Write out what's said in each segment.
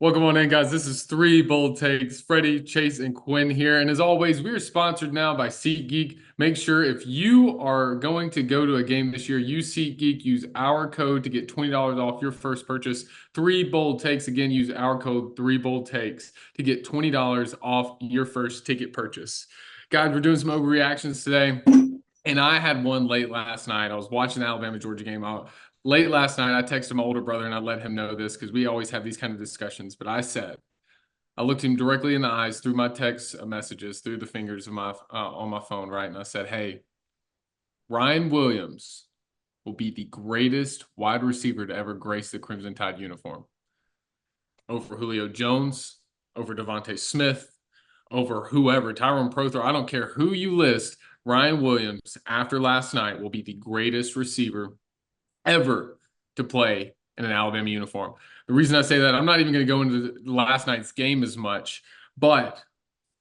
Welcome on in, guys. This is Three Bold Takes. Freddie, Chase, and Quinn here. And as always, we are sponsored now by SeatGeek. Make sure if you are going to go to a game this year, use SeatGeek. Use our code to get $20 off your first purchase. Three Bold Takes. Again, use our code Three Bold Takes to get $20 off your first ticket purchase. Guys, we're doing some overreactions today. And I had one late last night. I was watching the Alabama-Georgia game. Late last night, I texted my older brother and I let him know this because we always have these kind of discussions. But I looked him directly in the eyes through my text messages, through the fingers of my on my phone, right? And I said, "Hey, Ryan Williams will be the greatest wide receiver to ever grace the Crimson Tide uniform over Julio Jones, over Devontae Smith, over whoever, Tyrone Prothro. I don't care who you list. Ryan Williams, after last night, will be the greatest receiver ever to play in an Alabama uniform." The reason I say that, I'm not even going to go into last night's game as much, but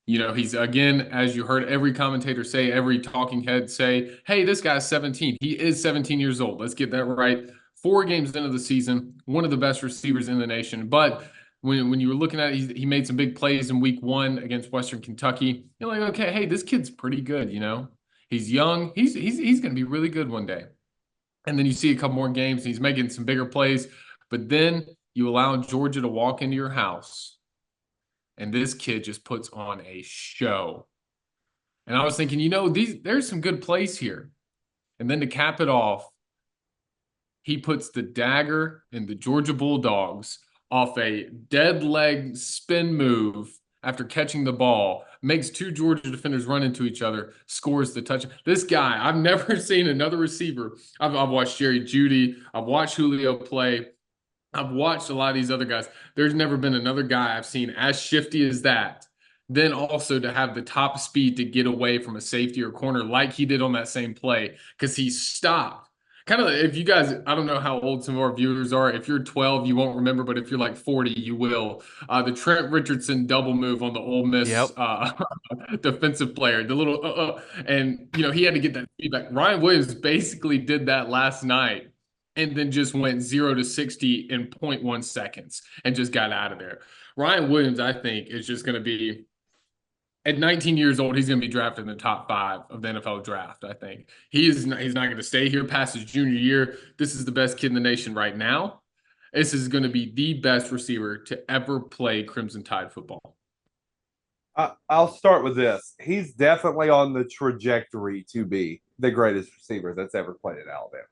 he's, again, as you heard every commentator say, every talking head say, hey, this guy's 17. He is 17 years old. Let's get that right. 4 games into the season, one of the best receivers in the nation. But when you were looking at it, he made some big plays in week 1 against Western Kentucky. You're like, okay, hey, this kid's pretty good, He's young. He's going to be really good one day. And then you see a couple more games, and he's making some bigger plays. But then you allow Georgia to walk into your house, and this kid just puts on a show. And I was thinking, there's some good plays here. And then to cap it off, he puts the dagger in the Georgia Bulldogs off a dead leg spin move after catching the ball, makes 2 Georgia defenders run into each other, scores the touchdown. This guy, I've never seen another receiver. I've watched Jerry Jeudy. I've watched Julio play. I've watched a lot of these other guys. There's never been another guy I've seen as shifty as that. Then also to have the top speed to get away from a safety or corner like he did on that same play because he stopped. Kind of, if you guys, I don't know how old some of our viewers are. If you're 12, you won't remember, but if you're like 40, you will. The Trent Richardson double move on the Ole Miss Yep. defensive player, the little, and he had to get that feedback. Ryan Williams basically did that last night and then just went 0 to 60 in 0.1 seconds and just got out of there. Ryan Williams, I think, is just going to be, at 19 years old, he's going to be drafted in the top 5 of the NFL draft, I think. He's not going to stay here past his junior year. This is the best kid in the nation right now. This is going to be the best receiver to ever play Crimson Tide football. I'll start with this. He's definitely on the trajectory to be the greatest receiver that's ever played at Alabama.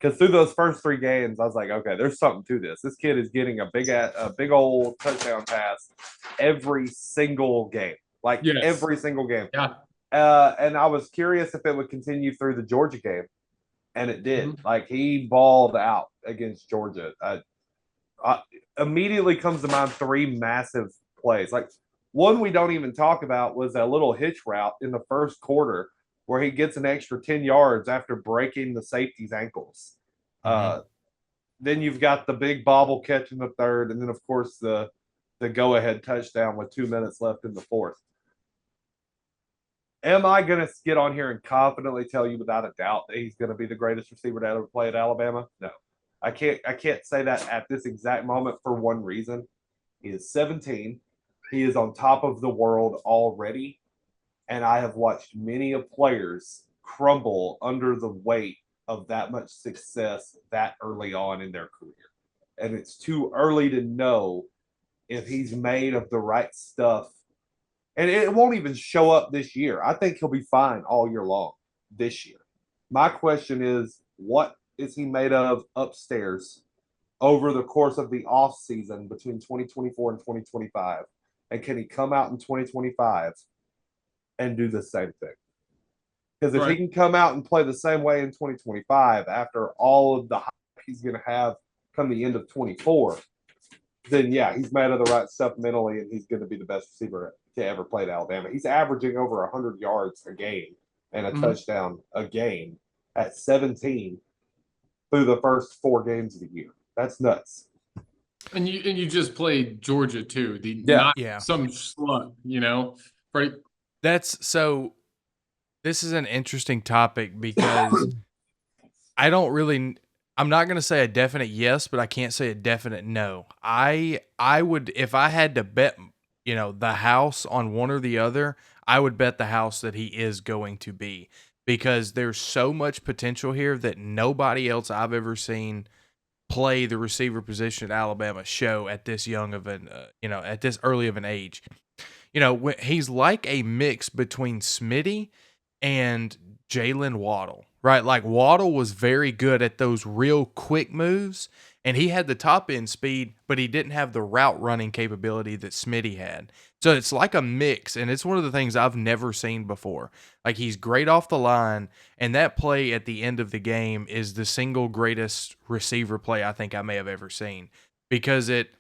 Because through those first 3 games, I was like, okay, there's something to this. This kid is getting a big old touchdown pass every single game. Every single game. Yeah. And I was curious if it would continue through the Georgia game, and it did. Mm-hmm. He balled out against Georgia. Immediately comes to mind 3 massive plays. One we don't even talk about was a little hitch route in the first quarter where he gets an extra 10 yards after breaking the safety's ankles. Mm-hmm. Then you've got the big bobble catch in the third, and then, of course, the go-ahead touchdown with 2 minutes left in the fourth. Am I going to get on here and confidently tell you without a doubt that he's going to be the greatest receiver to ever play at Alabama? No. I can't say that at this exact moment for one reason. He is 17. He is on top of the world already. And I have watched many of players crumble under the weight of that much success that early on in their career. And it's too early to know if he's made of the right stuff. And it won't even show up this year. I think he'll be fine all year long this year. My question is, what is he made of upstairs over the course of the off season between 2024 and 2025? And can he come out in 2025 and do the same thing? Because if he can come out and play the same way in 2025 after all of the hype he's going to have come the end of 24, then yeah, he's made of the right stuff mentally, and he's going to be the best receiver to ever play at Alabama. He's averaging over 100 yards a game and a touchdown a game at 17 through the first 4 games of the year. That's nuts. And you just played Georgia too. Some slut, right? This is an interesting topic because I don't really I'm not gonna say a definite yes, but I can't say a definite no. I would, if I had to bet, the house on one or the other, I would bet the house that he is going to be, because there's so much potential here that nobody else I've ever seen play the receiver position at Alabama show at this young of an at this early of an age. He's like a mix between Smitty and Jalen Waddle, right? Like Waddle was very good at those real quick moves, and he had the top end speed, but he didn't have the route running capability that Smitty had. So it's like a mix, and it's one of the things I've never seen before. Like he's great off the line, and that play at the end of the game is the single greatest receiver play I think I may have ever seen, because it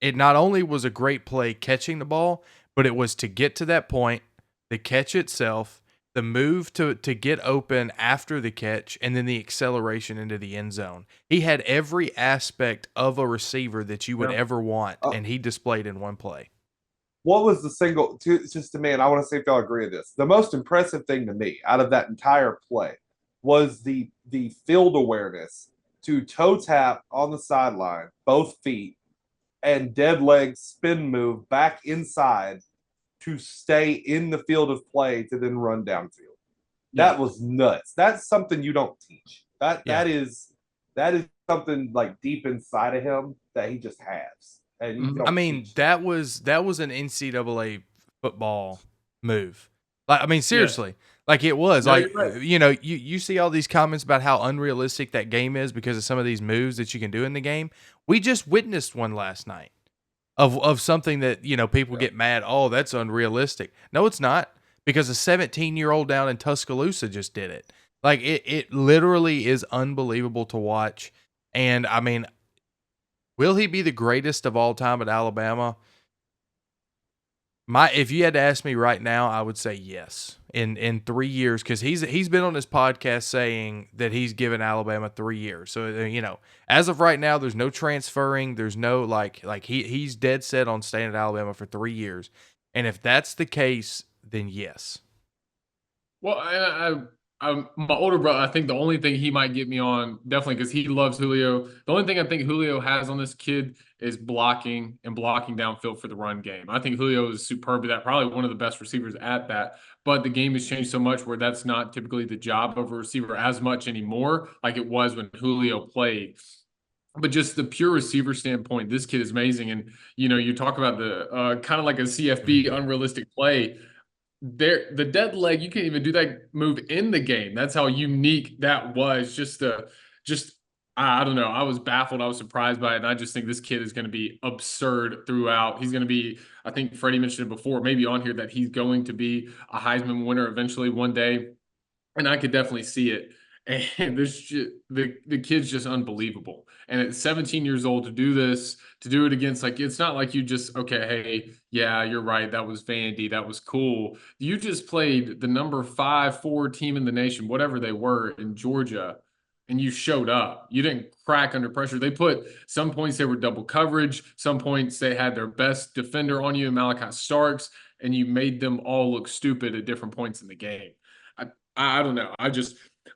not only was a great play catching the ball, but it was to get to that point, the catch itself, the move to get open after the catch, and then the acceleration into the end zone. He had every aspect of a receiver that you would Yeah. ever want, Uh, and he displayed in one play. what was the single? Just to me, and I want to see if y'all agree with this. The most impressive thing to me out of that entire play was the field awareness to toe tap on the sideline, both feet, and dead leg spin move back inside to stay in the field of play to then run downfield. Yeah. That was nuts. That's something you don't teach. That Yeah. that is something like deep inside of him that he just has, and you Mhm. I don't mean, teach that. that was an NCAA football move. Like, I mean, Yes. seriously, like it was. No, Like, you're right. you see all these comments about how unrealistic that game is because of some of these moves that you can do in the game. We just witnessed one last night of something that people Yeah. get mad. Oh, that's unrealistic. No, it's not, because a 17-year-old down in Tuscaloosa just did it. Like it literally is unbelievable to watch. And I mean, will he be the greatest of all time at Alabama? If you had to ask me right now, I would say yes. In 3 years, because he's been on his podcast saying that he's given Alabama 3 years. So as of right now, there's no transferring. There's no he's dead set on staying at Alabama for 3 years. And if that's the case, then yes. Well, my older brother, I think the only thing he might get me on, definitely because he loves Julio. The only thing I think Julio has on this kid is blocking and blocking downfield for the run game. I think Julio is superb at that, probably one of the best receivers at that. But the game has changed so much where that's not typically the job of a receiver as much anymore, like it was when Julio played. But just the pure receiver standpoint, this kid is amazing. And you talk about the kind of like a CFB Mhm. unrealistic play there. The dead leg, you can't even do that move in the game. That's how unique that was. Just I don't know, I was baffled, I was surprised by it, and I just think this kid is going to be absurd throughout. He's going to be, I think Freddie mentioned it before, maybe on here, that he's going to be a Heisman winner eventually one day, and I could definitely see it. And the kid's just unbelievable. And at 17 years old to do this, to do it against, like, it's not like you just, okay, hey, yeah, you're right, that was Vandy, that was cool. You just played the number 5-4 team in the nation, whatever they were, in Georgia, and you showed up. You didn't crack under pressure. They put some points, they were double coverage, some points they had their best defender on you, Malachi Starks, and you made them all look stupid at different points in the game. I don't know.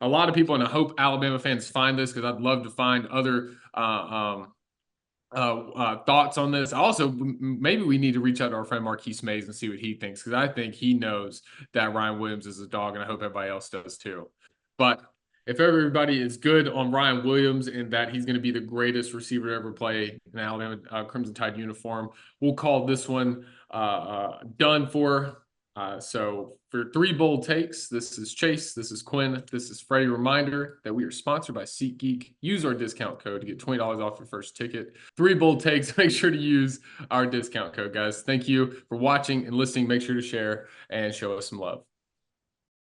A lot of people, and I hope Alabama fans find this, because I'd love to find other thoughts on this. Also, maybe we need to reach out to our friend Marquise Mays and see what he thinks, because I think he knows that Ryan Williams is a dog, and I hope everybody else does too. But if everybody is good on Ryan Williams and that he's going to be the greatest receiver to ever play in Alabama Crimson Tide uniform, we'll call this one done for. So for 3 bold takes, this is Chase, this is Quinn, this is Freddie. Reminder that we are sponsored by SeatGeek. Use our discount code to get $20 off your first ticket. 3 bold takes. Make sure to use our discount code, guys. Thank you for watching and listening. Make sure to share and show us some love.